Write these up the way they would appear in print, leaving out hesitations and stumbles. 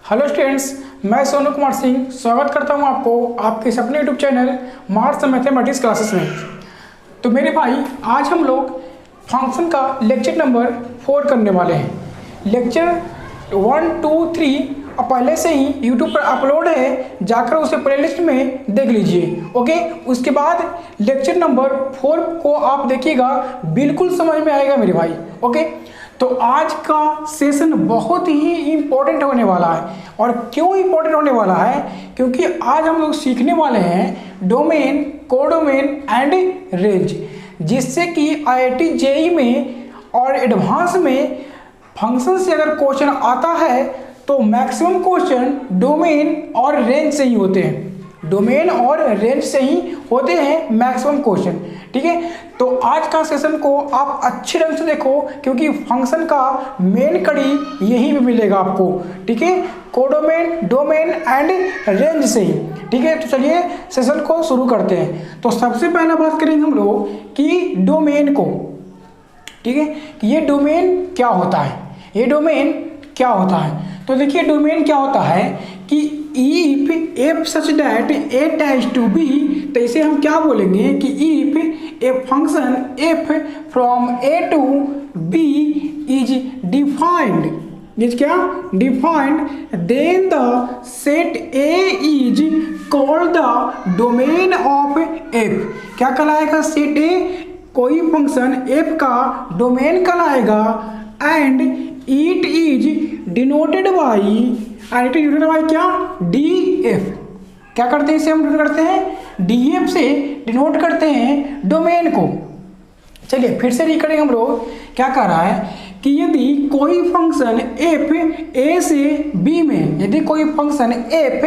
Hello students, मैं सोनू कुमार सिंह स्वागत करता हूं आपको आपके अपने YouTube channel marks mathematics classes में। तो मेरे भाई, आज हम लोग फंक्शन का लेक्चर नंबर 4 करने वाले हैं। लेक्चर 1, 2, 3 पहले से ही यूट्यूब पर अपलोड है, जाकर उसे प्लेलिस्ट में देख लीजिए। ओके, उसके बाद लेक्चर नंबर 4 को आप देखिएगा, बिल्कुल समझ में आएगा मेरे भाई। ओके, तो आज का सेशन बहुत ही इम्पोर्टेंट होने वाला है। और क्यों इम्पोर्टेंट होने वाला है? क्योंकि आज हम लोग सीखने वाले हैं डोमेन, कोडोमेन एंड रेंज, जिससे कि IIT JEE में और एडवांस में फंक्शन से अगर क्वेश्चन आता है तो मैक्सिमम क्वेश्चन डोमेन और रेंज से ही होते हैं। डोमेन और रेंज से ही होते हैं मैक्सिमम क्वेश्चन। ठीक है, तो आज का सेशन को आप अच्छे ढंग से देखो, क्योंकि फंक्शन का मेन कड़ी यहीं पे मिलेगा आपको। ठीक है, कोडोमेन, डोमेन एंड रेंज से ही। ठीक है, तो चलिए सेशन को शुरू करते हैं। तो सबसे पहला बात करेंगे हम लोग कि डोमेन को। ठीक है, कि ये डोमेन क्या होता है, ये डोमेन क्या होता है। तो देखिए, डोमेन क्या होता है कि if F such that A tends to B, तो इसे हम क्या बोलेंगे कि if a function F from A to B is defined, is क्या defined, then the set A is called the domain of F. क्या कहलाएगा? सेट ए कोई फंक्शन एफ का डोमेन कहलाएगा। And it is denoted by, क्या? DF। क्या करते हैं? इसे हम डिनोट करते हैं DF से, डिनोट करते हैं डोमेन को। चलिए फिर से रीड करेंगे हम लोग। क्या कह रहा है कि यदि कोई फंक्शन f a से b में, यदि कोई फंक्शन f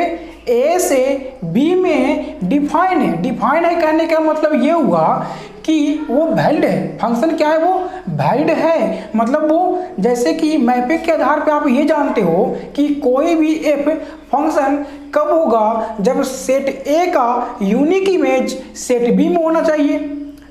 a से b में डिफाइन है, डिफाइन है कहने का मतलब ये हुआ कि वो वैलिड है। फंक्शन क्या है? वो वैलिड है। मतलब वो जैसे कि मैपिंग के आधार पे आप ये जानते हो कि कोई भी f फंक्शन कब होगा, जब सेट A का यूनिक इमेज सेट B में होना चाहिए।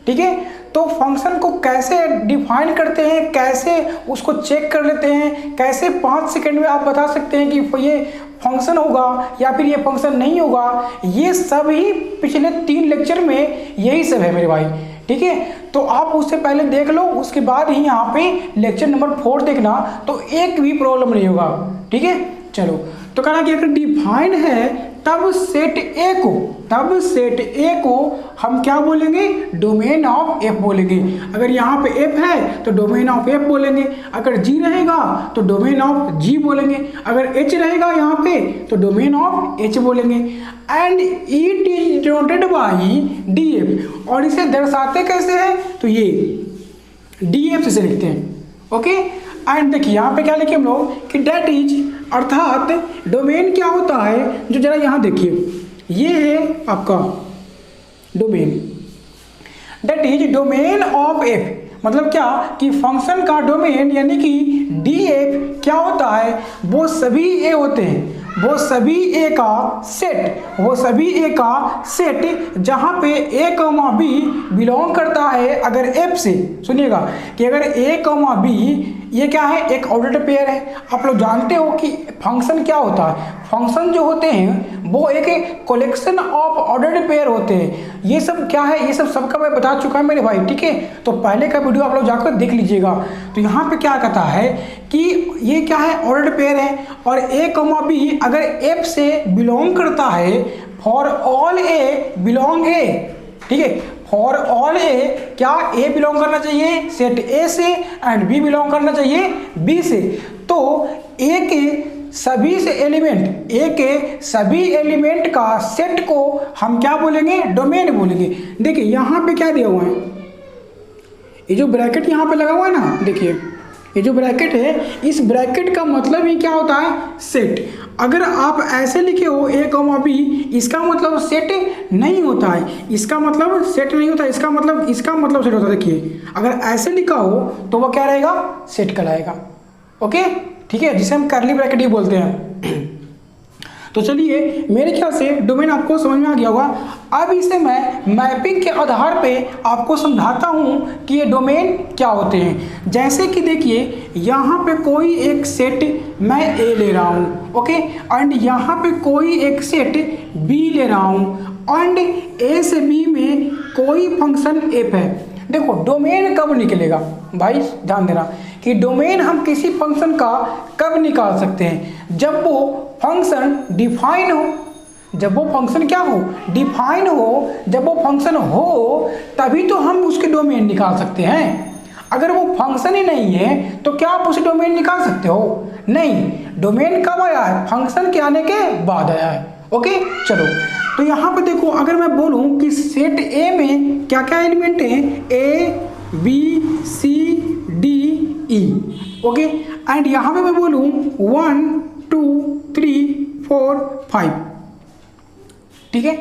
ठीक है, तो फंक्शन को कैसे डिफाइन करते हैं, कैसे उसको चेक कर लेते हैं, कैसे 5 सेकंड में आप बता सकते हैं कि ये फंक्शन होगा या फिर ये फंक्शन नहीं होगा, ये सब ही पिछले 3 लेक्चर में यही सब है मेरे भाई। ठीक है, तो आप उससे पहले देख लो, उसके बाद ही यहाँ पे लेक्चर नंबर 4 देखना, तो एक भी प्रॉब्लम नहीं होगा। ठीक है, चलो, तो कहना कि अगर डिफाइन है तब सेट ए को हम क्या बोलेंगे? डोमेन ऑफ एफ बोलेंगे। अगर यहाँ पे एफ है तो डोमेन ऑफ एफ बोलेंगे। अगर जी रहेगा तो डोमेन ऑफ जी बोलेंगे। अगर एच रहेगा यहाँ पे तो डोमेन ऑफ एच बोलेंगे। And it is denoted by DF। और इसे दर्शाते कैसे हैं? तो ये DF से लिखते हैं। ओके, एंड देखिए यहाँ पे क्या लिखे हम लोग कि डेट इज, अर्थात डोमेन क्या होता है, जो जरा यहाँ देखिए, ये है आपका domain. That is domain of F. मतलब क्या कि फंक्शन का डोमेन यानी कि DF क्या होता है? वो सभी ए होते हैं, वो सभी ए का सेट, वो सभी ए का सेट जहाँ पे A, B बिलोंग करता है अगर F से। सुनिएगा कि अगर A, B ये क्या है? एक ऑर्डर्ड पेयर है। आप लोग जानते हो कि फंक्शन क्या होता है? फंक्शन जो होते हैं वो एक कलेक्शन ऑफ ऑर्डर्ड पेयर होते हैं। ये सब क्या है? ये सब सबका मैं बता चुका है मेरे भाई। ठीक है, तो पहले का वीडियो आप लोग जाकर देख लीजिएगा। तो यहाँ पे क्या कहता है कि ये क्या है? ऑर्डर्ड पेयर है। और A, B अगर F से बिलोंग करता है, for all A belong A। ठीक है, फॉर ऑल ए क्या A बिलोंग करना चाहिए सेट A से, एंड B बिलोंग करना चाहिए B से। तो A के सभी से एलिमेंट, A के सभी एलिमेंट का सेट को हम क्या बोलेंगे? डोमेन बोलेंगे। देखिए यहाँ पे क्या दिया हुआ है, ये जो ब्रैकेट यहाँ पे लगा हुआ है ना, देखिए ये जो ब्रैकेट है, इस ब्रैकेट का मतलब ही क्या होता है? सेट। अगर आप ऐसे लिखे हो A, B, इसका मतलब सेट नहीं होता है, इसका मतलब सेट नहीं होता, इसका मतलब सेट होता है। देखिए अगर ऐसे लिखा हो तो वह क्या रहेगा? सेट कहलाएगा। ओके, ठीक है, जिसे हम कर्ली ब्रैकेट ही बोलते हैं। तो चलिए, मेरे ख्याल से डोमेन आपको समझ में आ गया होगा। अब इसे मैं मैपिंग के आधार पे आपको समझाता हूँ कि ये डोमेन क्या होते हैं। जैसे कि देखिए, यहाँ पे कोई एक सेट मैं ए ले रहा हूँ, ओके, एंड यहाँ पे कोई एक सेट बी ले रहा हूँ, एंड ए से बी में कोई फंक्शन एफ है। देखो डोमेन कब निकलेगा भाई, ध्यान देना कि डोमेन हम किसी फंक्शन का कब निकाल सकते हैं, जब वो फंक्शन डिफाइन हो, जब वो फंक्शन क्या हो, डिफाइन हो, जब वो फंक्शन हो तभी तो हम उसके डोमेन निकाल सकते हैं। अगर वो फंक्शन ही नहीं है तो क्या आप उसे डोमेन निकाल सकते हो? नहीं, डोमेन कब आया है, फंक्शन के आने के बाद आया है। ओके, चलो तो यहाँ पे देखो, अगर मैं बोलूँ कि सेट ए में क्या क्या एलिमेंट हैं, A B C D E, okay, and यहाँ पे मैं बोलूँ 1 2 3 4 5, ठीक है।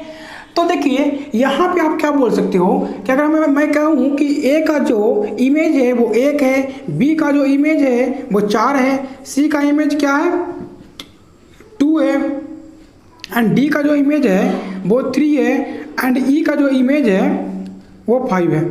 तो देखिए यहाँ पे आप क्या बोल सकते हो कि अगर मैं कहूँ कि ए का जो इमेज है वो 1 है, बी का जो इमेज है वो 4 है, सी का इमेज क्या है 2 है, एंड डी का जो इमेज है वो 3 है, एंड ई का जो इमेज है वो 5 है,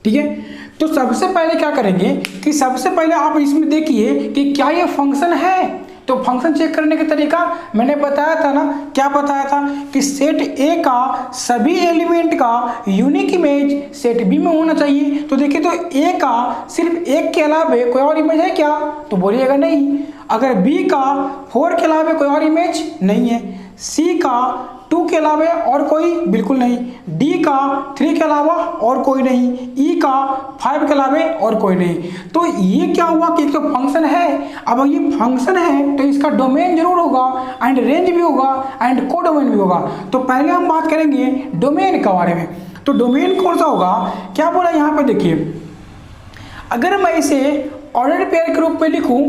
ठीक है। तो सबसे पहले क्या करेंगे कि सबसे पहले आप इसमें देखिए कि क्या ये फंक्शन है। तो फंक्शन चेक करने का तरीका मैंने बताया था ना, क्या बताया था कि सेट ए का सभी एलिमेंट का यूनिक इमेज सेट बी में होना चाहिए। तो देखिए, तो ए का सिर्फ 1 के अलावा कोई और इमेज है क्या, तो बोलिएगा नहीं। अगर बी का 4 के अलावा कोई और इमेज नहीं है, सी का 2 के अलावा और कोई बिल्कुल नहीं, डी का 3 के अलावा और कोई नहीं, ई का 5 के अलावा और कोई नहीं। तो ये क्या हुआ कि एक तो फंक्शन है। अब ये फंक्शन है तो इसका डोमेन जरूर होगा, एंड रेंज भी होगा, एंड कोडोमेन भी होगा। तो पहले हम बात करेंगे डोमेन के बारे में। तो डोमेन कौन सा होगा, क्या बोला यहाँ पर देखिए, अगर मैं इसे ऑर्डर पेयर के रूप में लिखूं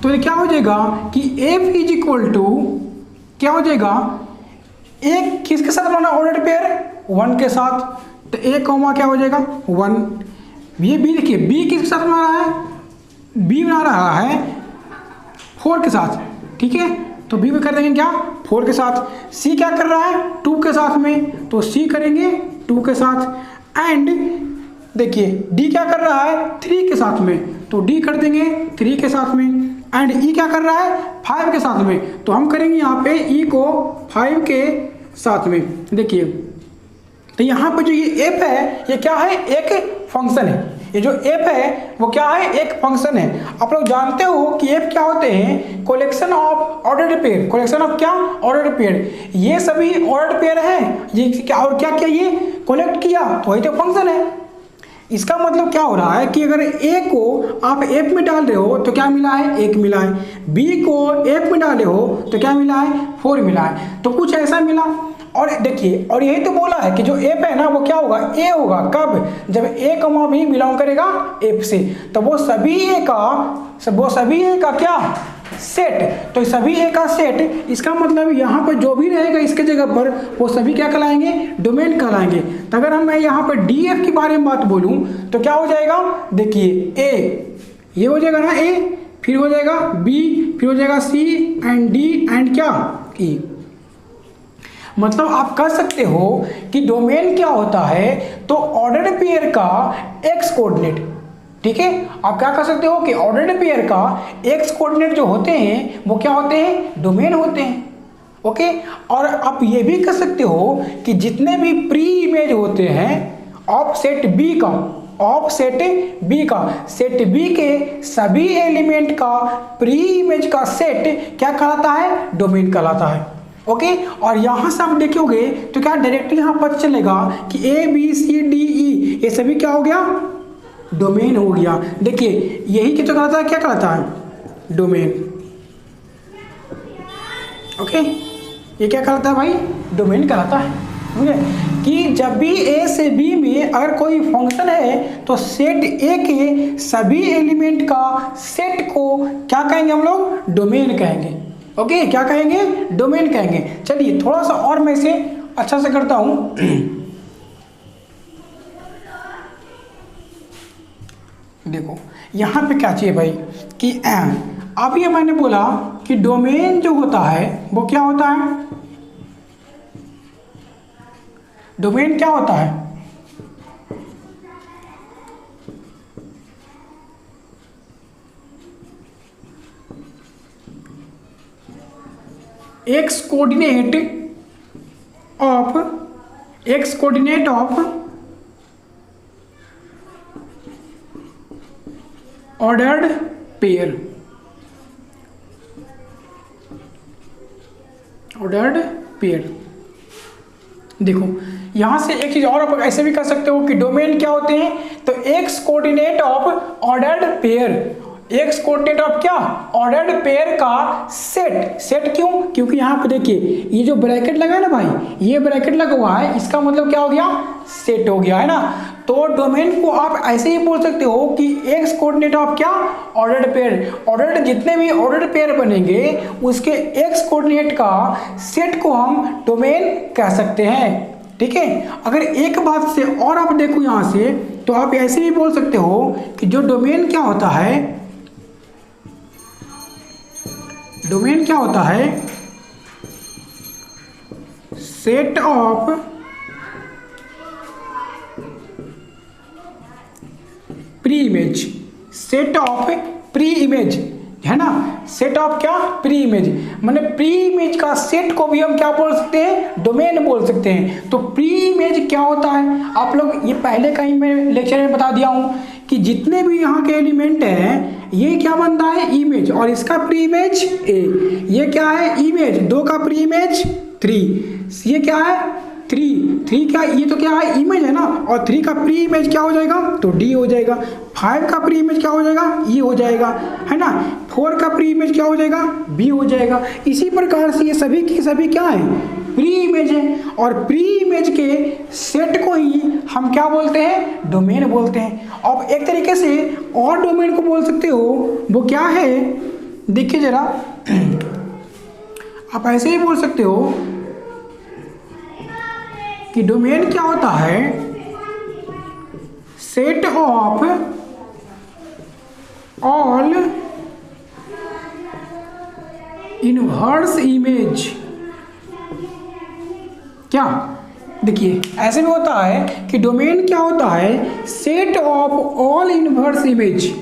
तो ये क्या हो जाएगा कि एफ इज इक्वल टू क्या हो जाएगा, एक किसके साथ बनाना ऑर्डर पेयर, 1 के साथ। तो ए कॉमा क्या हो जाएगा 1। ये बी देखिए, बी किसके साथ बना रहा है, बी बना रहा है 4 के साथ, ठीक है। तो बी में कर देंगे क्या 4 के साथ। सी क्या कर रहा है 2 के साथ में, तो सी करेंगे 2 के साथ। एंड देखिए डी क्या कर रहा है 3 के साथ में, तो डी कर देंगे 3 के साथ में। एंड ई क्या कर रहा है 5 के साथ में, तो हम करेंगे यहाँ पे ई को 5 के साथ में। देखिए, तो यहाँ पे जो ये एफ है ये क्या है, एक फंक्शन है। ये जो एफ है वो क्या है, एक फंक्शन है। आप लोग जानते हो कि एफ क्या होते हैं, collection of ordered pair. Collection of क्या, ऑर्डर्ड पेयर। ये सभी ऑर्डर्ड पेयर हैं, ये क्या और क्या क्या ये कलेक्ट किया, तो वही तो फंक्शन है। इसका मतलब क्या हो रहा है कि अगर ए को आप एफ में डाल रहे हो तो क्या मिला है, 1 मिला है। बी को एफ में डाले हो तो क्या मिला है, 4 मिला है। तो कुछ ऐसा मिला। और देखिए, और यही तो बोला है कि जो एफ है ना वो क्या होगा, ए होगा। कब, जब ए कमा भी बिलोंग करेगा एफ से, तो वो सभी ए का क्या, सेट। तो सभी ए का सेट, इसका मतलब यहाँ पर जो भी रहेगा इसके जगह पर वो सभी क्या कहलाएंगे, डोमेन कहलाएंगे। तो अगर हम मैं यहाँ पर डी एफ के बारे में बात बोलूँ तो क्या हो जाएगा, देखिए ए ये हो जाएगा ना ए, फिर हो जाएगा बी, फिर हो जाएगा सी, एंड डी, एंड क्या ई। मतलब आप कह सकते हो कि डोमेन क्या होता है, तो ऑर्डर्ड पेयर का एक्स कोऑर्डिनेट, ठीक है। आप क्या कह सकते हो कि ऑर्डर्ड पेयर का एक्स कोऑर्डिनेट जो होते हैं वो क्या होते हैं, डोमेन होते हैं, ओके। और आप ये भी कह सकते हो कि जितने भी प्री इमेज होते हैं ऑफ सेट बी का, ऑफ सेट बी का, सेट बी के सभी एलिमेंट का प्री इमेज का सेट क्या कहलाता है, डोमेन कहलाता है, ओके। और यहां से आप देखोगे तो क्या डायरेक्टली यहां पता चलेगा कि ए बी सी डी ई ये सभी क्या हो गया, डोमेन हो गया। देखिए यही क्या कहलाता है, क्या कहलाता है, डोमेन, ओके। ये क्या कहलाता है भाई, डोमेन कहलाता है, ठीक है। कि जब भी ए से बी में अगर कोई फंक्शन है तो सेट ए के सभी एलिमेंट का सेट को क्या कहेंगे हम लोग, डोमेन कहेंगे, ओके। क्या कहेंगे, डोमेन कहेंगे। चलिए थोड़ा सा और मैं इसे अच्छा से करता हूं। देखो यहाँ पे क्या चाहिए भाई कि अब ये मैंने बोला कि डोमेन जो होता है वो क्या होता है, डोमेन क्या होता है, x coordinate of ordered pair, देखो यहां से एक चीज और आप ऐसे भी कर सकते हो कि डोमेन क्या होते हैं, तो x coordinate of ordered pair, x coordinate of क्या, ऑर्डर्ड पेयर का सेट क्यों, क्योंकि यहाँ पे देखिए ये जो ब्रैकेट लगा है ना भाई, ये ब्रैकेट लगा हुआ है, इसका मतलब क्या हो गया, सेट हो गया है ना। तो डोमेन को आप ऐसे ही बोल सकते हो कि एक्स कोऑर्डिनेट ऑफ क्या, ऑर्डर्ड पेयर, ऑर्डर्ड जितने भी ऑर्डर्ड पेयर बनेंगे उसके एक्स कोऑर्डिनेट का सेट को हम डोमेन कह सकते हैं। ठीक है, अगर एक बात से और आप देखो यहाँ से, तो आप ऐसे भी बोल सकते हो कि जो डोमेन क्या होता है, डोमेन क्या होता है, set of pre image, set of pre image है ना, सेट ऑफ क्या, प्री इमेज, माने प्री इमेज का सेट को भी हम क्या बोल सकते हैं, डोमेन बोल सकते हैं। तो प्री इमेज क्या होता है, आप लोग ये पहले कहीं मैं लेक्चर में बता दिया हूं कि जितने भी यहाँ के एलिमेंट हैं ये क्या बनता है, इमेज, और इसका प्री इमेज ए, ये क्या है, इमेज, 2 का प्री इमेज 3, ये क्या है 3 क्या, ये तो क्या है, इमेज है ना, और 3 का प्री इमेज क्या हो जाएगा, तो डी हो जाएगा, 5 का प्री इमेज क्या हो जाएगा, ई हो जाएगा, है ना, 4 का प्री इमेज क्या हो जाएगा, बी हो जाएगा। इसी प्रकार से ये सभी की सभी क्या है, प्री इमेज है, और प्री इमेज के सेट को ही हम क्या बोलते हैं, डोमेन बोलते हैं। अब एक तरीके से और डोमेन को बोल सकते हो, वो क्या है, देखिए जरा, आप ऐसे ही बोल सकते हो कि डोमेन क्या होता है, set of all inverse image, क्या, देखिए ऐसे भी होता है कि डोमेन क्या होता है, set of all inverse image,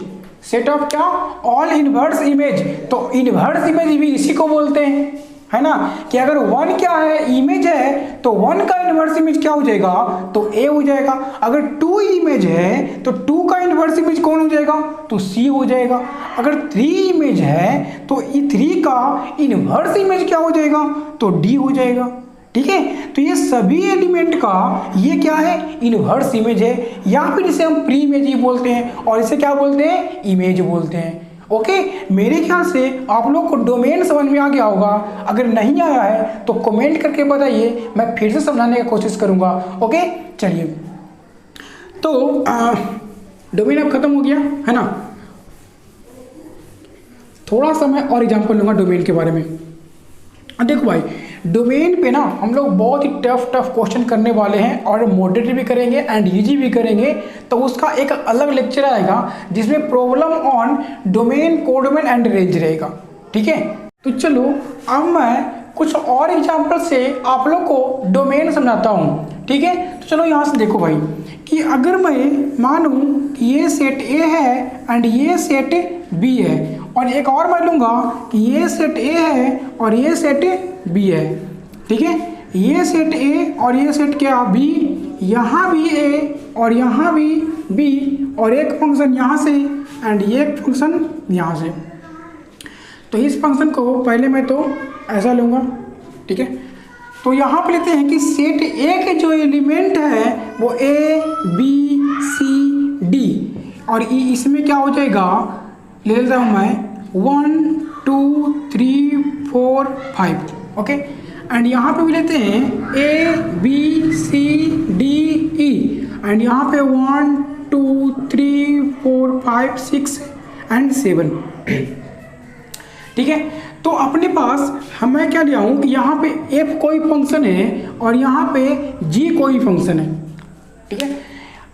set of क्या, ऑल इनवर्स इमेज। तो इनवर्स इमेज भी इसी को बोलते हैं, है ना, कि अगर 1 क्या है, इमेज है, तो 1 का इनवर्स इमेज क्या हो जाएगा, तो ए हो जाएगा। अगर 2 इमेज है तो 2 का इनवर्स इमेज कौन हो जाएगा, तो सी हो जाएगा। अगर 3 इमेज है तो 3 का इनवर्स इमेज क्या हो जाएगा, तो डी हो जाएगा। ठीक है, तो ये सभी एलिमेंट का ये क्या है, इनवर्स इमेज है, या फिर इसे हम प्री इमेज ही बोलते हैं, और इसे क्या बोलते हैं, इमेज बोलते हैं। ओके, मेरे ख्याल से आप लोग को डोमेन समझ में आ गया होगा। अगर नहीं आया है तो कमेंट करके बताइए, मैं फिर से समझाने की कोशिश करूंगा। ओके, चलिए, तो डोमेन अब खत्म हो गया है ना। थोड़ा सा मैं और एग्जांपल लूंगा डोमेन के बारे में। देखो भाई, डोमेन पे ना हम लोग बहुत ही टफ क्वेश्चन करने वाले हैं, और मॉडरेट भी करेंगे एंड इजी भी करेंगे। तो उसका एक अलग लेक्चर आएगा जिसमें problem on domain, codomain and range रहेगा। ठीक है, तो चलो अब मैं कुछ और एग्जांपल से आप लोग को डोमेन समझाता हूँ। ठीक है, तो चलो यहाँ से देखो भाई, कि अगर मैं मानूँ कि ये सेट ए है एंड ये सेट बी है, और एक और मैं लूँगा कि ये सेट ए है और ये सेट बी है। ठीक है, ये सेट ए और ये सेट क्या, बी, यहाँ भी ए और यहाँ भी बी, और एक फंक्शन यहाँ से एंड ये एक फंक्शन यहाँ से। तो इस फंक्शन को पहले मैं तो ऐसा लूँगा। ठीक है, तो यहाँ पे लेते हैं कि सेट ए के जो एलिमेंट है वो ए बी सी डी, और इसमें क्या हो जाएगा, ले लेता हूँ मैं 1 2 3 4 5। ओके, एंड यहाँ पे भी लेते हैं A B C D E, and यहाँ पे 1 2 3 4 5 6 एंड 7। ठीक है, तो अपने पास हमें क्या लिया हूँ कि यहाँ पे एफ कोई फंक्शन है और यहाँ पे जी कोई फंक्शन है। ठीक है,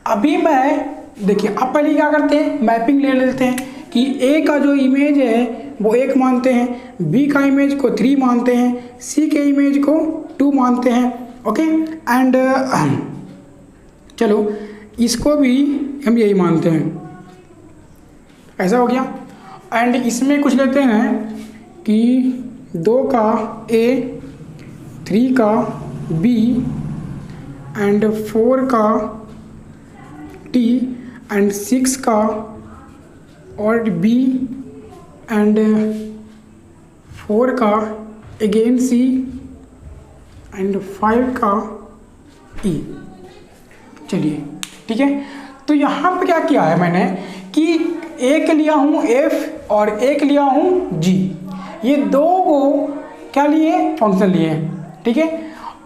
अभी मैं देखिए, अब पहले क्या करते हैं, मैपिंग ले लेते हैं कि ए का जो इमेज है वो 1 मानते हैं, बी का इमेज को 3 मानते हैं, सी के इमेज को 2 मानते हैं। ओके एंड चलो इसको भी हम यही मानते हैं, ऐसा हो गया। एंड इसमें कुछ लेते हैं कि 2 का ए, 3 का बी एंड 4 का टी एंड 6 का और बी एंड 4 का अगेन सी एंड 5 का ई। चलिए ठीक है, तो यहाँ पे क्या किया है मैंने कि एक लिया हूँ एफ और एक लिया हूँ जी, ये 2 को क्या लिए, फंक्शन लिए हैं। ठीक है,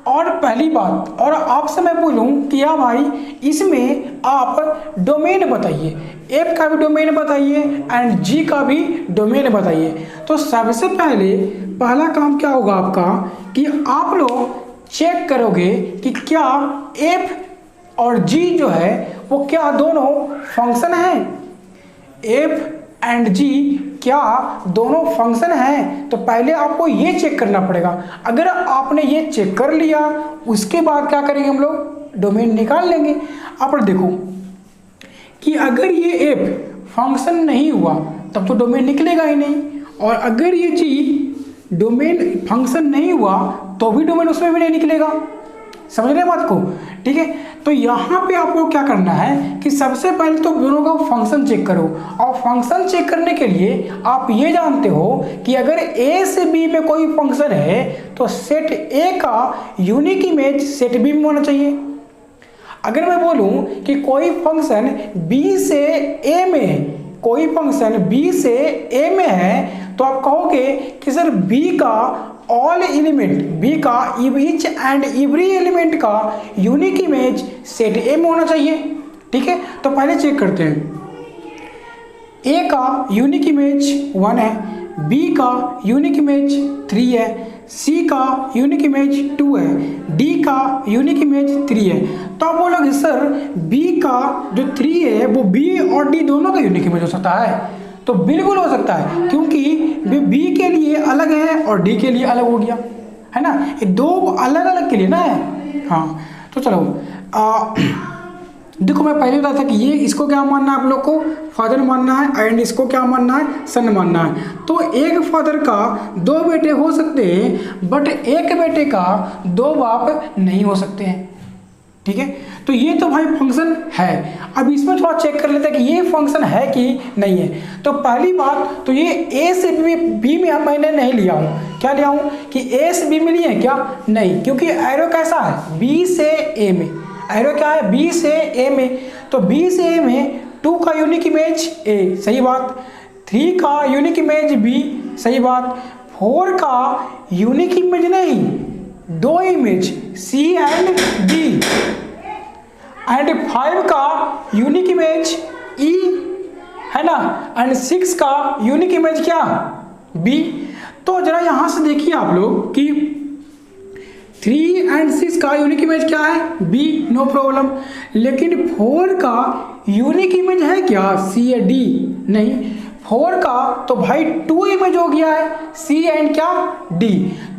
और पहली बात, और आपसे मैं बोलूँ कि या भाई इसमें आप डोमेन बताइए, एफ का भी डोमेन बताइए एंड जी का भी डोमेन बताइए। तो सबसे पहला काम क्या होगा आपका कि आप लोग चेक करोगे कि क्या एफ और जी जो है वो क्या दोनों फंक्शन हैं, एफ एंड जी क्या दोनों फंक्शन हैं। तो पहले आपको ये चेक करना पड़ेगा। अगर आपने ये चेक कर लिया उसके बाद क्या करेंगे हम लोग, डोमेन निकाल लेंगे। आप देखो कि अगर ये एफ फंक्शन नहीं हुआ तब तो डोमेन निकलेगा ही नहीं, और अगर ये जी डोमेन फंक्शन नहीं हुआ तो भी डोमेन उसमें भी नहीं निकलेगा। समझ रहे बात को? ठीक है, तो यहाँ पे आपको क्या करना है कि सबसे पहले तो दोनों का फंक्शन चेक करो, और फंक्शन चेक करने के लिए आप ये जानते हो कि अगर ए से बी में कोई फंक्शन है तो सेट ए का यूनिक इमेज सेट बी में होना चाहिए। अगर मैं बोलूं कि कोई फंक्शन बी से ए में है, कोई फंक्शन बी से ए में है, तो आप कहोगे कि सर बी का ऑल एलिमेंट, बी का ईच एंड एवरी एलिमेंट का यूनिक इमेज सेट ए में होना चाहिए। ठीक है, तो पहले चेक करते हैं। ए का यूनिक इमेज 1 है, बी का यूनिक इमेज 3 है, सी का यूनिक इमेज 2 है, डी का यूनिक इमेज 3 है। तो आप बोलोगे सर बी का जो 3 है वो बी और डी दोनों का यूनिक इमेज हो सकता है। तो बिल्कुल हो सकता है, क्योंकि बी के लिए अलग है और डी के लिए अलग हो गया, है ना, ये 2 अलग अलग के लिए ना है। हाँ, तो चलो देखो मैं पहले बताया था कि ये इसको क्या मानना है आप लोग को, फादर मानना है, एंड इसको क्या मानना है, सन मानना है। तो एक फादर का 2 बेटे हो सकते हैं, बट एक बेटे का 2 बाप नहीं हो सकते हैं। ठीक है, तो ये तो भाई फंक्शन है। अब इसमें थोड़ा चेक कर लेते हैं कि ये फंक्शन है कि नहीं है। तो पहली बात तो ये ए से बी में मैंने नहीं लिया हूँ। क्या लिया हूँ कि ए से बी में लिए हैं क्या, नहीं, क्योंकि एरो कैसा है, बी से ए में, एरो क्या है, बी से ए में। तो बी से ए में 2 का यूनिक इमेज ए, सही बात, 3 का यूनिक इमेज बी, सही बात, 4 का यूनिक इमेज नहीं, 2 image C and D, and 5 का यूनिक इमेज ई, है ना, एंड 6 का यूनिक इमेज क्या, बी। तो जरा यहां से देखिए आप लोग कि 3 एंड 6 का यूनिक इमेज क्या है, बी, नो प्रॉब्लम। लेकिन 4 का यूनिक इमेज है क्या, सी या डी, नहीं, 4 का तो भाई 2 इमेज हो गया है, सी एंड क्या, डी।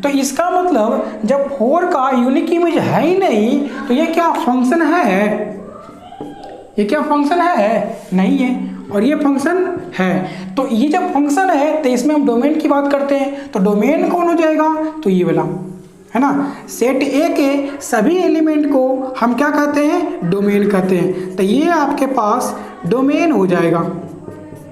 तो इसका मतलब जब 4 का यूनिक इमेज है ही नहीं तो ये क्या फंक्शन है, ये क्या फंक्शन है, नहीं है, और ये फंक्शन है। तो ये जब फंक्शन है तो इसमें हम डोमेन की बात करते हैं। तो डोमेन कौन हो जाएगा, तो ये वाला, है ना, सेट ए के सभी एलिमेंट को हम क्या कहते हैं, डोमेन कहते हैं। तो ये आपके पास डोमेन हो जाएगा,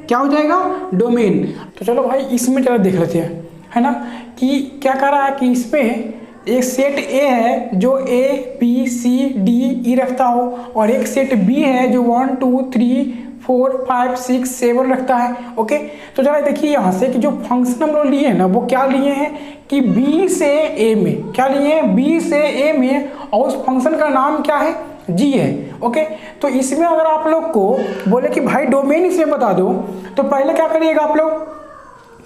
क्या हो जाएगा, डोमेन। तो चलो भाई इसमें जरा देख लेते हैं, है ना, कि क्या कह रहा है कि इसमें एक सेट ए है जो ए बी सी डी ई रखता हो, और एक सेट बी है जो 1 2 3 4 5 6 7 रखता है। ओके, तो जरा देखिए यहाँ से कि जो फंक्शन हम लोग लिए हैं ना वो क्या लिए हैं कि बी से ए में, क्या लिए हैं, बी से ए में, और उस फंक्शन का नाम क्या है, जी है। ओके, तो इसमें अगर आप लोग को बोले कि भाई डोमेन इसमें बता दो, तो पहले क्या करिएगा आप लोग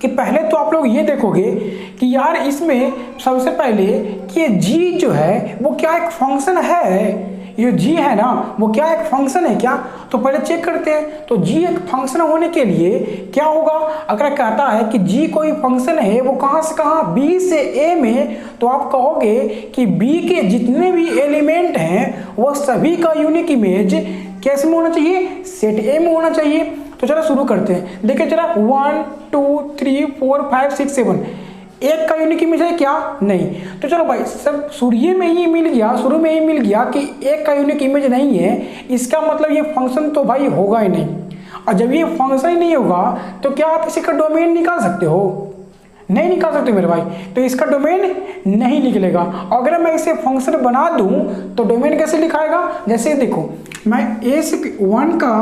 कि पहले तो आप लोग ये देखोगे कि यार इसमें सबसे पहले कि ये जी जो है वो क्या एक फंक्शन है ये जी है ना वो क्या एक फंक्शन है क्या? तो पहले चेक करते हैं। तो जी एक फंक्शन होने के लिए क्या होगा? अगर कहता है कि जी कोई फंक्शन है वो कहाँ से कहाँ, बी से ए में, तो आप कहोगे कि बी के जितने भी एलिमेंट हैं वो सभी का यूनिक इमेज कैसे में होना चाहिए? सेट ए में होना चाहिए। तो चलो शुरू करते हैं। देखिए जरा 1 2 3 4 5 6 7 एक का यूनिक इमेज है क्या? नहीं। तो चलो भाई सब शुरू में ही मिल गया कि एक का यूनिक इमेज नहीं है, इसका मतलब ये फंक्शन तो भाई होगा ही नहीं। और जब ये फंक्शन ही नहीं होगा तो क्या आप इसी का डोमेन निकाल सकते हो? नहीं निकाल सकते मेरे भाई। तो इसका डोमेन नहीं निकलेगा। अगर मैं इसे फंक्शन बना दूं तो डोमेन कैसे लिखाएगा? जैसे देखो मैं ए से 1 का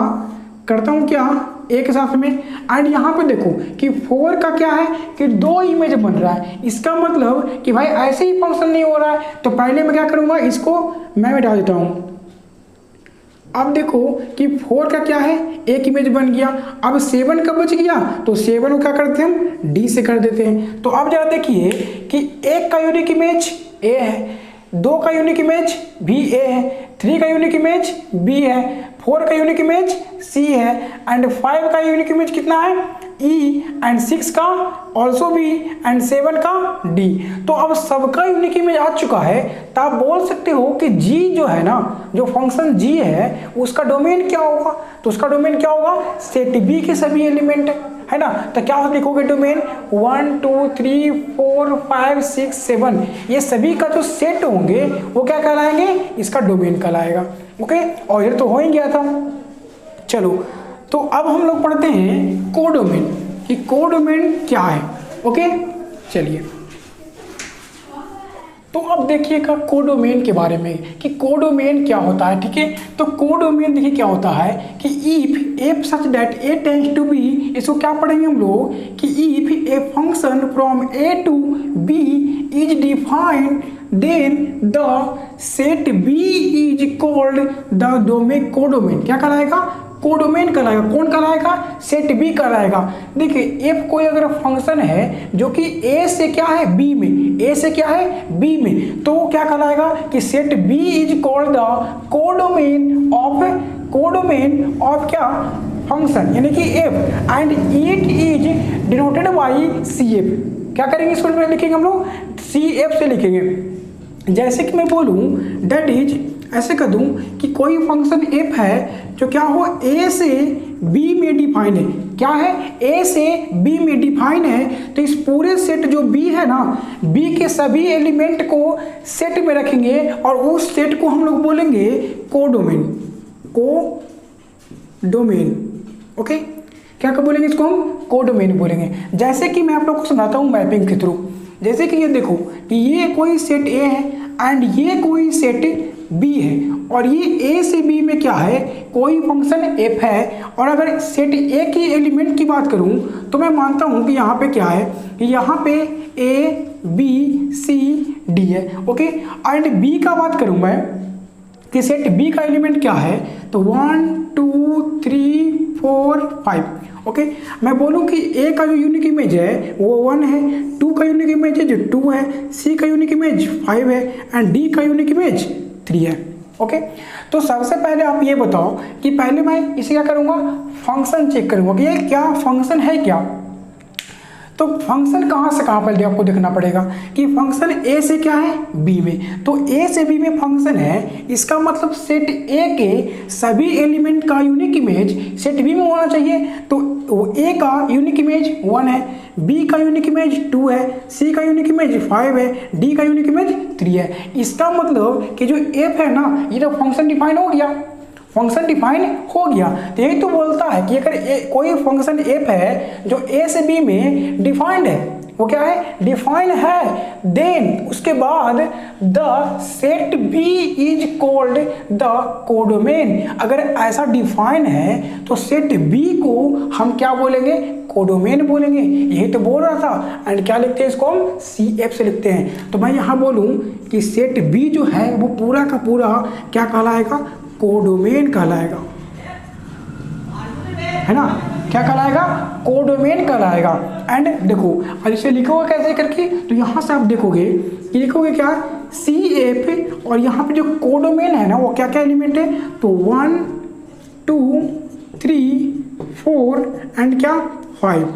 करता हूं क्या, एक साथ में, एंड यहाँ पे देखो कि 4 का क्या है कि 2 इमेज बन रहा है। इसका मतलब कि भाई ऐसे ही फंक्शन नहीं हो रहा है। तो पहले मैं क्या करूँगा, इसको मैं मिटा देता हूँ। अब देखो कि 4 का क्या है, एक इमेज बन गया। अब 7 का बच गया तो 7 को क्या करते हैं हम, डी से कर देते हैं। तो अब जरा देखिए कि 1 का यूनिक इमेज ए है, 2 का यूनिक इमेज भी ए है, 3 का यूनिक इमेज बी है, 4 का यूनिक इमेज सी है, एंड 5 का यूनिक इमेज कितना है, ई, एंड 6 का ऑल्सो बी, एंड 7 का डी। तो अब सबका यूनिक इमेज आ चुका है। तो आप बोल सकते हो कि जी जो है ना, जो फंक्शन जी है उसका डोमेन क्या होगा? तो उसका डोमेन क्या होगा, सेट बी के सभी एलिमेंट है ना। तो क्या लिखोगे डोमेन 1 2 3 4 5 6 7 ये सभी का जो सेट होंगे वो क्या कहलाएंगे, इसका डोमेन कहलाएगा। ओके, और ये तो हो ही गया था। चलो तो अब हम लोग पढ़ते हैं कोडोमेन कि कोडोमेन क्या है। ओके चलिए, तो अब देखिएगा कोडोमेन के बारे में कि कोडोमेन क्या होता है। ठीक है, तो कोडोमेन देखिए क्या होता है कि if such that A tends to be, इसको क्या पढ़ेंगे हम लोग कि if a function from A to B is defined then the set B is called the domain. Codomain क्या कहलाएगा, कोडोमेन कहलाएगा। कौन कहलाएगा, सेट बी कहलाएगा। देखिए एफ कोई अगर फंक्शन है जो कि ए से क्या है, बी में, ए से क्या है, बी में, तो क्या कहलाएगा कि set B is called the codomain of क्या, फंक्शन, यानी कि F, and it is denoted by C F. क्या करेंगे इसको लिखेंगे हम लोग, सी एफ से लिखेंगे। जैसे कि मैं बोलूँ दैट इज, ऐसे कर दूं कि कोई फंक्शन एफ है जो क्या हो, ए से बी में डिफाइन है। क्या है, ए से बी में डिफाइन है। तो इस पूरे सेट जो बी है ना, बी के सभी एलिमेंट को सेट में रखेंगे और उस सेट को हम लोग बोलेंगे कोडोमेन। ओके, क्या बोलेंगे इसको हम, कोडोमेन बोलेंगे। जैसे कि मैं आप लोग को सुनाता हूँ मैपिंग के थ्रू। जैसे कि ये देखो कि ये कोई सेट ए है एंड ये कोई सेट बी है, और ये ए से बी में क्या है, कोई फंक्शन एफ है। और अगर सेट ए की एलिमेंट की बात करूं तो मैं मानता हूं कि यहाँ पे क्या है, कि यहाँ पे ए बी सी डी है। ओके, एंड बी का बात करूं मैं कि सेट बी का एलिमेंट क्या है, तो 1 2 3 4 5। ओके, मैं बोलूं कि ए का जो यूनिक इमेज है वो 1 है, 2 का यूनिक इमेज है जो 2 है, सी का यूनिक इमेज 5 है, एंड डी का यूनिक इमेज 3 है। ओके, तो सबसे पहले आप ये बताओ कि पहले मैं इसे क्या करूँगा, फंक्शन चेक करूँगा कि ये क्या फंक्शन है क्या। तो फंक्शन कहाँ से कहाँ पहले आपको देखना पड़ेगा कि फंक्शन ए से क्या है, बी में। तो ए से बी में फंक्शन है, इसका मतलब सेट ए के सभी एलिमेंट का यूनिक इमेज सेट बी में होना चाहिए। तो ए का यूनिक इमेज 1 है, बी का यूनिक इमेज 2 है, सी का यूनिक इमेज 5 है, डी का यूनिक इमेज 3 है। इसका मतलब कि जो एफ है ना, ये तो फंक्शन डिफाइन हो गया, फंक्शन डिफाइन हो गया। तो यही तो बोलता है कि अगर कोई फंक्शन एफ है जो ए से बी में डिफाइंड है, वो क्या है, डिफाइन है, देन उसके बाद the set B is called the codomain. अगर ऐसा डिफाइन है तो सेट बी को हम क्या बोलेंगे, कोडोमेन बोलेंगे। यही तो बोल रहा था। एंड क्या लिखते हैं इसको हम, सी एफ से लिखते हैं। तो मैं यहाँ बोलूँ कि सेट बी जो है वो पूरा का पूरा क्या कहलाएगा, कोडोमेन कहलाएगा, है ना। क्या कहलाएगा, कोडोमेन कहलाएगा। एंड देखो अब इसे लिखोगे कैसे करके, तो यहाँ से आप देखोगे कि लिखोगे क्या, सी एफ और यहाँ पे जो कोडोमेन है ना वो क्या क्या एलिमेंट है, तो 1 2 3 4 एंड क्या 5।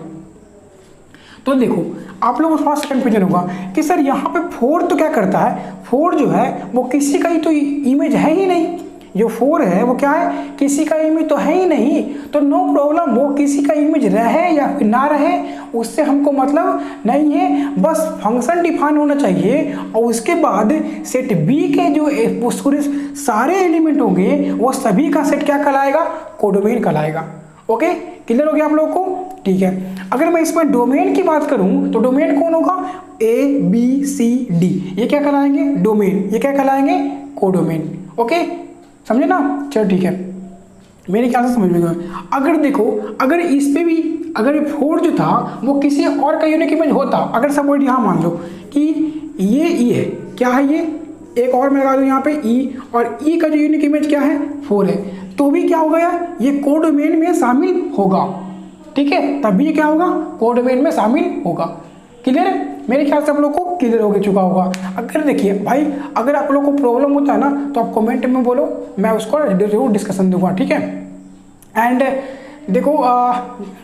तो देखो आप लोगों को थोड़ा सा कंफ्यूजन होगा कि सर यहाँ पे 4 तो क्या करता है, 4 जो है वो किसी का ही तो इमेज है ही नहीं, जो 4 है वो क्या है, किसी का इमेज तो है ही नहीं। तो नो प्रॉब्लम, वो किसी का इमेज रहे या फिर ना रहे उससे हमको मतलब नहीं है, बस फंक्शन डिफाइन होना चाहिए और उसके बाद सेट बी के जो पूरे सारे एलिमेंट होंगे वो सभी का सेट क्या कहलाएगा, कोडोमेन कहलाएगा। ओके, क्लियर हो गया आप लोगों को? ठीक है, अगर मैं इसमें डोमेन की बात करूं तो डोमेन कौन होगा, ए बी सी डी, ये क्या कहलाएंगे डोमेन, ये क्या कहलाएंगे कोडोमेन। ओके, समझे ना? चलो ठीक है, मेरे ख्याल से समझ में गए। अगर देखो अगर इस पे भी अगर 4 जो था वो किसी और का यूनिक इमेज होता, अगर सपोज यहाँ मान लो कि ये ई है, क्या है ये, एक और मैं लगा दूँ यहाँ पे ई, और ई का जो यूनिक इमेज क्या है 4 है, तो भी क्या होगा यार, ये कोडोमेन में शामिल होगा। ठीक है, तब भी ये क्या होगा, कोडोमेन में शामिल होगा। क्लियर है? मेरे ख्याल से आप लोग को क्लियर हो चुका होगा। अगर देखिए भाई, अगर आप लोग को प्रॉब्लम होता है ना तो आप कमेंट में बोलो, मैं उसको जरूर डिस्कशन दूंगा। ठीक है, एंड देखो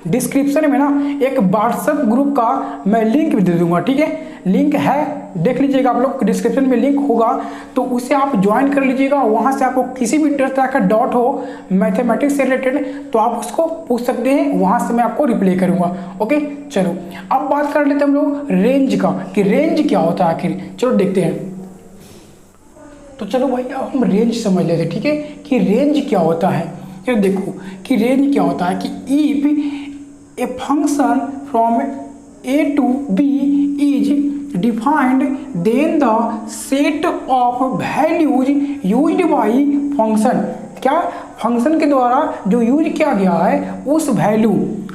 डिस्क्रिप्शन में ना एक व्हाट्सएप ग्रुप का मैं लिंक भी दे दूंगा। ठीक है, लिंक है, देख लीजिएगा आप लोग, डिस्क्रिप्शन में लिंक होगा तो उसे आप ज्वाइन कर लीजिएगा। वहाँ से आपको किसी भी तरह का डाउट हो मैथमेटिक्स से रिलेटेड तो आप उसको पूछ सकते हैं, वहाँ से मैं आपको रिप्लाई करूँगा। ओके, चलो अब बात कर लेते हैं हम लोग रेंज का, कि रेंज क्या होता है आखिर। चलो देखते हैं। तो चलो भाई अब हम रेंज समझ लेते हैं। ठीक है, कि रेंज क्या होता है। ये देखो कि रेंज क्या होता है, कि if a function from A to B is defined then the set of values used by function, क्या फंक्शन के द्वारा जो यूज किया गया है उस वैल्यू,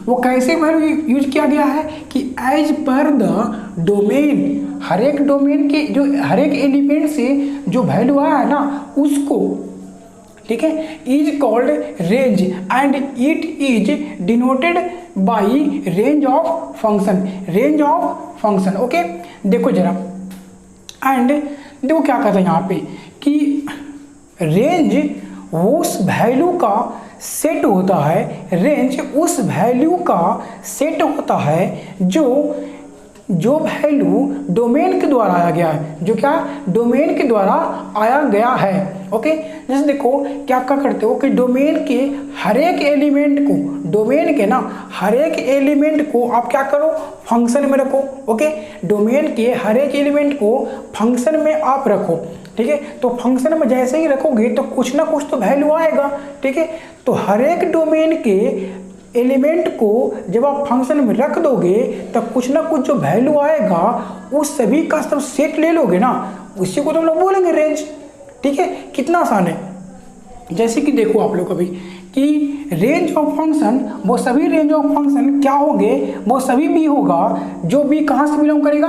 वो कैसे वैल्यू यूज किया गया है कि एज पर द डोमेन, हर एक डोमेन के जो हर एक एलिमेंट से जो वैल्यू आया है ना उसको, ठीक है, is called range and it is denoted by range of function, range of function. Okay, देखो जरा, एंड देखो क्या कहता है यहाँ पे कि रेंज उस वैल्यू का सेट होता है, रेंज उस वैल्यू का सेट होता है जो वैल्यू डोमेन के द्वारा आया गया है, जो क्या डोमेन के द्वारा आया गया है। ओके, जैसे देखो क्या करते हो कि डोमेन के हर एक एलिमेंट को, डोमेन के ना हर एक एलिमेंट को आप क्या करो, फंक्शन में रखो। ओके, डोमेन के हर एक एलिमेंट को फंक्शन में आप रखो। ठीक है, तो फंक्शन में जैसे ही रखोगे तो कुछ ना कुछ तो वैल्यू आएगा। ठीक है, तो हर एक डोमेन के एलिमेंट को जब आप फंक्शन में रख दोगे तब कुछ ना कुछ जो वैल्यू आएगा उस सभी का सब सेट ले लोगे ना, उसी को तो हम लोग बोलेंगे रेंज। ठीक है, कितना आसान है। जैसे कि देखो आप लोग अभी कि रेंज ऑफ फंक्शन, वो सभी रेंज ऑफ फंक्शन क्या होंगे, वो सभी भी होगा जो भी कहाँ से बिलोंग करेगा,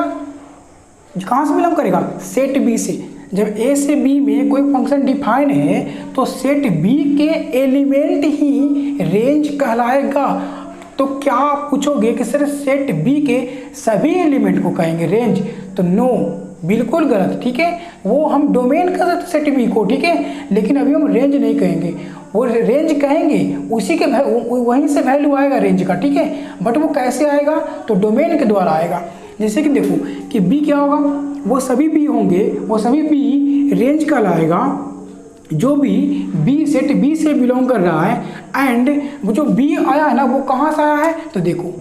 कहाँ से बिलोंग करेगा, सेट बी से। जब ए से बी में कोई फंक्शन डिफाइन है तो सेट बी के एलिमेंट ही रेंज कहलाएगा। तो क्या आप पूछोगे कि सर सेट बी के सभी एलिमेंट को कहेंगे रेंज, तो नो, बिल्कुल गलत। ठीक है, वो हम डोमेन का सेट बी को, ठीक है, लेकिन अभी हम रेंज नहीं कहेंगे, वो रेंज कहेंगे, उसी के वहीं से वैल्यू आएगा रेंज का। ठीक है, बट वो कैसे आएगा, तो डोमेन के द्वारा आएगा। जैसे कि देखो कि बी क्या होगा, वो सभी बी होंगे, वो सभी बी रेंज कहलाएगा जो भी बी सेट बी से बिलोंग कर रहा है। एंड वो जो बी आया है ना वो कहाँ से आया है, तो देखो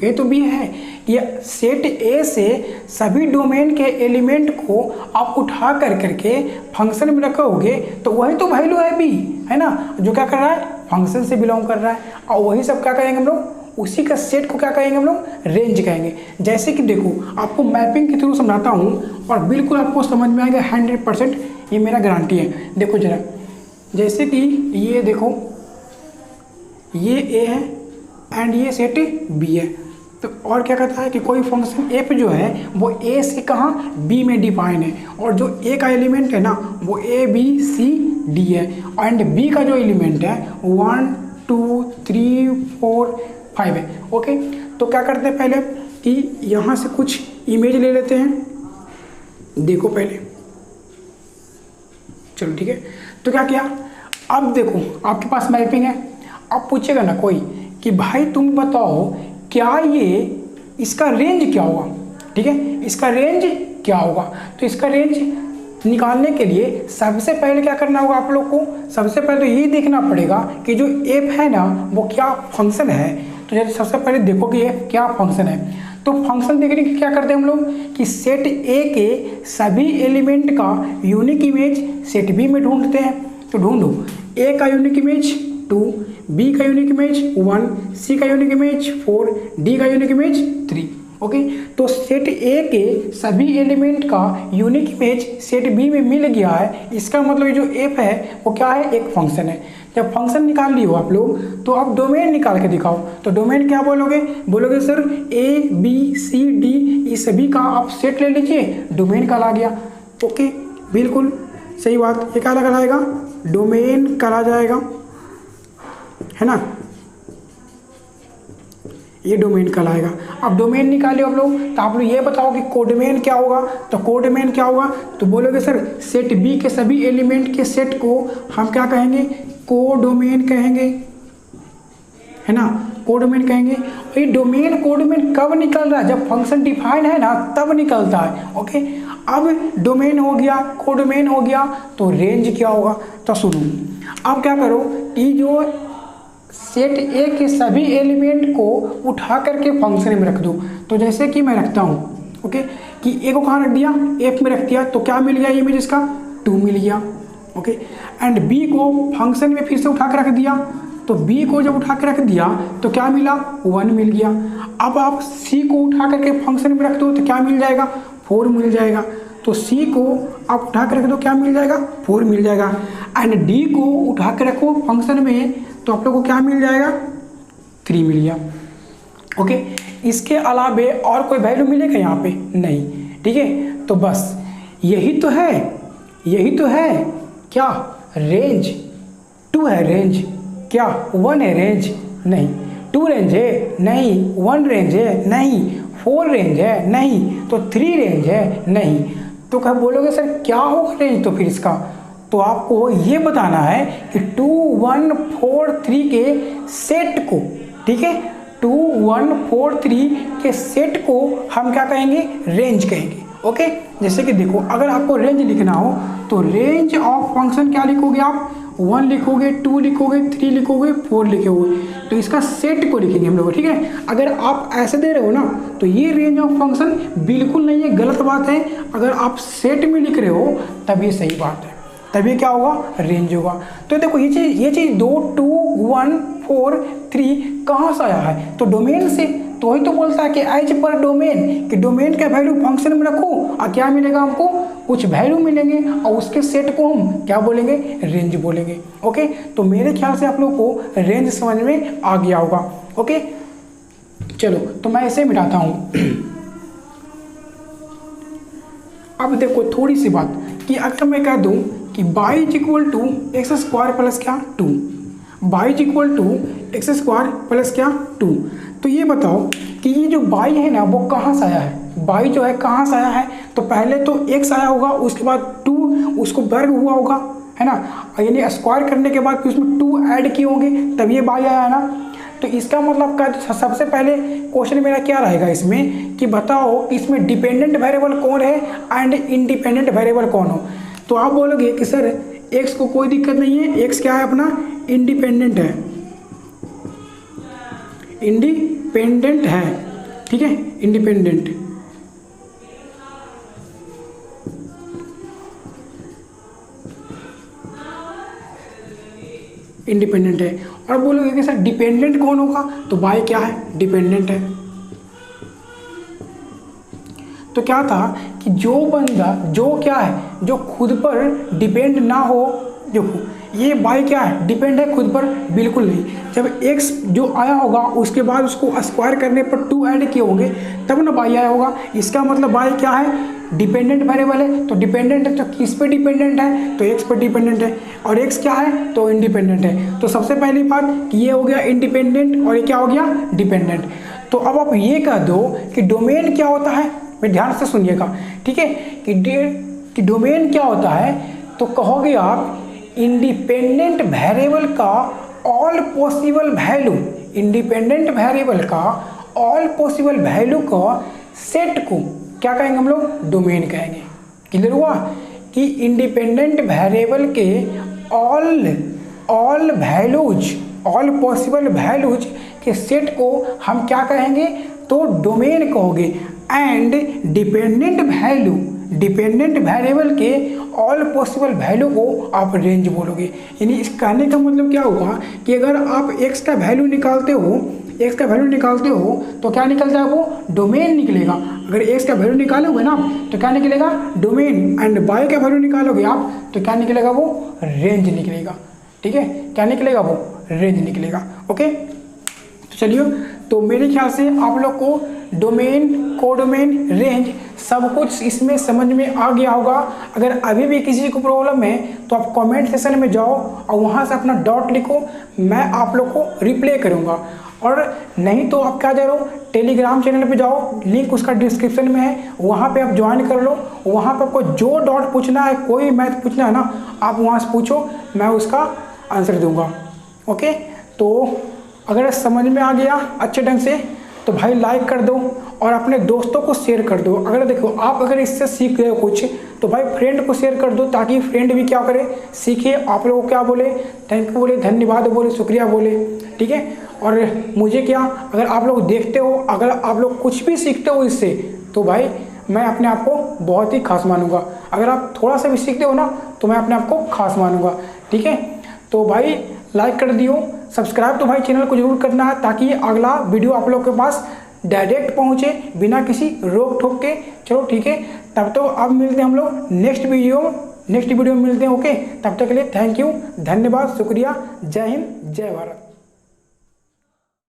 ये तो बी है, ये सेट ए से सभी डोमेन के एलिमेंट को आप उठा कर करके फंक्शन में रखोगे तो वही तो वैल्यू है बी, है ना, जो क्या कर रहा है, फंक्शन से बिलोंग कर रहा है। और वही सब क्या करेंगे हम लोग, उसी का सेट को क्या कहेंगे हम लोग, रेंज कहेंगे। जैसे कि देखो आपको मैपिंग के थ्रू समझाता हूँ और बिल्कुल आपको समझ में आएगा 100%, ये मेरा गारंटी है। देखो जरा, जैसे कि ये देखो ये ए है एंड ये सेट बी है, तो और क्या कहता है कि कोई फंक्शन एफ जो है वो ए से कहाँ, बी में डिफाइन है, और जो ए का एलिमेंट है ना वो ए बी सी डी है, एंड बी का जो एलिमेंट है 1 2 3 4 5 है। ओके, तो क्या करते हैं पहले कि यहाँ से कुछ इमेज ले लेते हैं, देखो पहले, चलो ठीक है। तो क्या किया, अब देखो आपके पास मैपिंग है। अब पूछेगा ना कोई कि भाई तुम बताओ क्या ये इसका रेंज क्या होगा, ठीक है, इसका रेंज क्या होगा। तो इसका रेंज निकालने के लिए सबसे पहले क्या करना होगा आप लोग को, सबसे पहले तो ये देखना पड़ेगा कि जो एफ है ना वो क्या फंक्शन है। तो जैसे सबसे पहले देखो कि एफ क्या फंक्शन है। तो फंक्शन देखने के क्या करते हैं हम लोग कि सेट ए के सभी एलिमेंट का यूनिक इमेज सेट बी में ढूंढते हैं। तो ढूंढो, ए का यूनिक इमेज 2, बी का यूनिक इमेज 1, सी का यूनिक इमेज 4, डी का यूनिक इमेज 3। ओके, तो सेट ए के सभी एलिमेंट का यूनिक इमेज सेट बी में मिल गया है। इसका मतलब जो एफ है वो क्या है, एक फंक्शन है। जब फंक्शन निकाल लिए हो आप लोग तो अब डोमेन निकाल के दिखाओ। तो डोमेन क्या बोलोगे, बोलोगे sir A B C D ये सभी का आप सेट ले लीजिए, डोमेन कल आ गया। ओके, बिल्कुल सही बात। ये क्या कहलाएगा, डोमेन कहा जाएगा, है ना, ये डोमेन कहलाएगा। अब डोमेन निकाले आप लोग तो आप लोग ये बताओ कि कोडोमेन क्या होगा। तो कोडोमेन क्या होगा, तो बोलोगे सर सेट बी के सभी एलिमेंट के सेट को हम क्या कहेंगे, कोडोमेन कहेंगे, है ना, कोडोमेन कहेंगे। ये डोमेन कोडोमेन कब निकल रहा है, जब फंक्शन डिफाइन है ना तब निकलता है। ओके, अब डोमेन हो गया, कोडोमेन हो गया, तो रेंज क्या होगा। तो सुनो, अब क्या करो कि जो सेट ए के सभी एलिमेंट को उठा करके फंक्शन में रख दो। तो जैसे कि मैं रखता हूँ, ओके, कि ए को कहाँ रख दिया, एफ में रख दिया, तो क्या मिल गया इमेज इसका 2 मिल गया। ओके, एंड बी को फंक्शन में फिर से उठा के रख दिया। तो बी को जब उठा के रख दिया तो क्या मिला, 1 मिल गया। अब आप सी को उठा करके फंक्शन में रख दो तो क्या मिल जाएगा, 4 मिल जाएगा। तो सी को आप उठा के रख दो, क्या मिल जाएगा, 4 मिल जाएगा। एंड डी को उठा के रखो फंक्शन में तो आप लोग को क्या मिल जाएगा, 3 मिल गया। ओके, इसके अलावे और कोई वैल्यू मिलेगा यहाँ पे नहीं, ठीक है। तो बस यही तो है, यही तो है क्या, रेंज 2 है, रेंज क्या 1 है, रेंज नहीं, 2 रेंज है नहीं, 1 रेंज है नहीं, 4 रेंज है नहीं, तो 3 रेंज है नहीं। तो क्या बोलोगे सर क्या होगा रेंज, तो फिर इसका तो आपको ये बताना है कि 2 1 4 3 के सेट को, ठीक है, 2 1 4 3 के सेट को हम क्या कहेंगे, रेंज कहेंगे। ओके, जैसे कि देखो अगर आपको रेंज लिखना हो तो रेंज ऑफ फंक्शन क्या लिखोगे आप, 1 लिखोगे, 2 लिखोगे, 3 लिखोगे, 4 लिखोगे। तो इसका सेट को लिखेंगे हम लोग, ठीक है। अगर आप ऐसे दे रहे हो ना तो ये रेंज ऑफ फंक्शन बिल्कुल नहीं है, गलत बात है। अगर आप सेट में लिख रहे हो तब ये सही बात है, तभी क्या होगा, रेंज होगा। तो देखो ये चीज़ 2 2 1 4 3 कहाँ से आया है, तो डोमेन से। तो वही तो बोलता है कि एज पर डोमेन, कि डोमेन का वैल्यू फंक्शन में रखो और क्या मिलेगा हमको, कुछ वैल्यू मिलेंगे और उसके सेट को हम क्या बोलेंगे, रेंज बोलेंगे। ओके, तो मेरे ख्याल से आप लोग को रेंज समझ में आ गया होगा। ओके, चलो तो मैं इसे मिटाता हूँ। अब देखो थोड़ी सी बात कि अगर मैं कह दूँ कि y is equal to x square plus क्या 2, y is equal to x square plus क्या 2। तो ये बताओ कि ये जो y है ना वो कहाँ से आया है, y जो है कहाँ से आया है। तो पहले तो x आया होगा, उसके बाद 2 उसको वर्ग हुआ होगा, है ना, यानी स्क्वायर करने के बाद फिर उसमें 2 ऐड किए होंगे तब ये y आया है ना। तो इसका मतलब क्या, सबसे पहले क्वेश्चन मेरा क्या रहेगा इसमें कि बताओ इसमें डिपेंडेंट वेरिएबल कौन है एंड इंडिपेंडेंट वेरिएबल कौन हो। तो आप बोलोगे कि सर x को कोई दिक्कत नहीं है, x क्या है अपना, इंडिपेंडेंट है, इंडिपेंडेंट है, ठीक है, इंडिपेंडेंट। इंडिपेंडेंट है। और बोलोगे कि सर डिपेंडेंट कौन होगा, तो y क्या है, डिपेंडेंट है। तो क्या था कि जो बंदा जो क्या है, जो खुद पर डिपेंड ना हो, जो ये y क्या है, डिपेंड है खुद पर, बिल्कुल नहीं। जब x जो आया होगा उसके बाद उसको स्क्वायर करने पर 2 ऐड किए होंगे तब ना y आया होगा। इसका मतलब y क्या है, डिपेंडेंट वेरिएबल है। तो डिपेंडेंट है तो किस पे डिपेंडेंट है, तो x पर डिपेंडेंट है। और x क्या है, तो इंडिपेंडेंट है। तो सबसे पहली बात कि ये हो गया इंडिपेंडेंट और ये क्या हो गया, डिपेंडेंट। तो अब आप ये कह दो कि डोमेन क्या होता है, ध्यान से सुनिएगा, ठीक है, कि डोमेन क्या होता है, तो कहोगे आप इंडिपेंडेंट वेरिएबल का all possible value, independent variable का ऑल पॉसिबल वैल्यू का सेट को क्या कहेंगे हम लोग, डोमेन कहेंगे। क्लियर हुआ कि इंडिपेंडेंट वेरिएबल के all values, all possible values के सेट को हम क्या कहेंगे, तो डोमेन कहोगे। एंड डिपेंडेंट वेरिएबल के ऑल पॉसिबल वैल्यू को आप रेंज बोलोगे। यानी इस कहने का मतलब क्या हुआ कि अगर आप x का वैल्यू निकालते हो तो क्या निकलता है, वो डोमेन निकलेगा। अगर x का वैल्यू निकालोगे ना तो क्या निकलेगा, डोमेन। एंड y का वैल्यू निकालोगे आप तो क्या निकलेगा, वो रेंज निकलेगा। ठीक है, क्या निकलेगा, वो रेंज निकलेगा। ओके, तो चलिए, तो मेरे ख्याल से आप लोग को डोमेन, कोडोमेन, रेंज सब कुछ इसमें समझ में आ गया होगा। अगर अभी भी किसी को प्रॉब्लम है तो आप कमेंट सेक्शन में जाओ और वहाँ से अपना डाउट लिखो, मैं आप लोग को रिप्लाई करूँगा। और नहीं तो आप क्या जा रहे हो, टेलीग्राम चैनल पे जाओ, लिंक उसका डिस्क्रिप्शन में है, वहाँ पे आप ज्वाइन कर लो। वहाँ पे आपको जो डाउट पूछना है, कोई मैथ पूछना है ना, आप वहाँ से पूछो, मैं उसका आंसर दूंगा। ओके, तो अगर समझ में आ गया अच्छे ढंग से तो भाई लाइक कर दो और अपने दोस्तों को शेयर कर दो। अगर देखो आप अगर इससे सीख गए हो कुछ तो भाई फ्रेंड को शेयर कर दो, ताकि फ्रेंड भी क्या करे, सीखे। आप लोगों को क्या बोले, थैंक यू बोले, धन्यवाद बोले, शुक्रिया बोले। ठीक है, और मुझे क्या, अगर आप लोग देखते हो, अगर आप लोग कुछ भी सीखते हो इससे, तो भाई मैं अपने आप को बहुत ही खास मानूंगा। अगर आप थोड़ा सा भी सीखते हो ना तो मैं अपने आप को खास मानूंगा। ठीक है, तो भाई लाइक कर दियो, सब्सक्राइब तो भाई चैनल को जरूर करना है, ताकि अगला वीडियो आप लोग के पास डायरेक्ट पहुंचे बिना किसी रोक ठोक के। चलो ठीक है, तब तो अब मिलते हैं हम लोग नेक्स्ट वीडियो में मिलते हैं। ओके, तब तक के लिए थैंक यू, धन्यवाद, शुक्रिया, जय हिंद, जय भारत।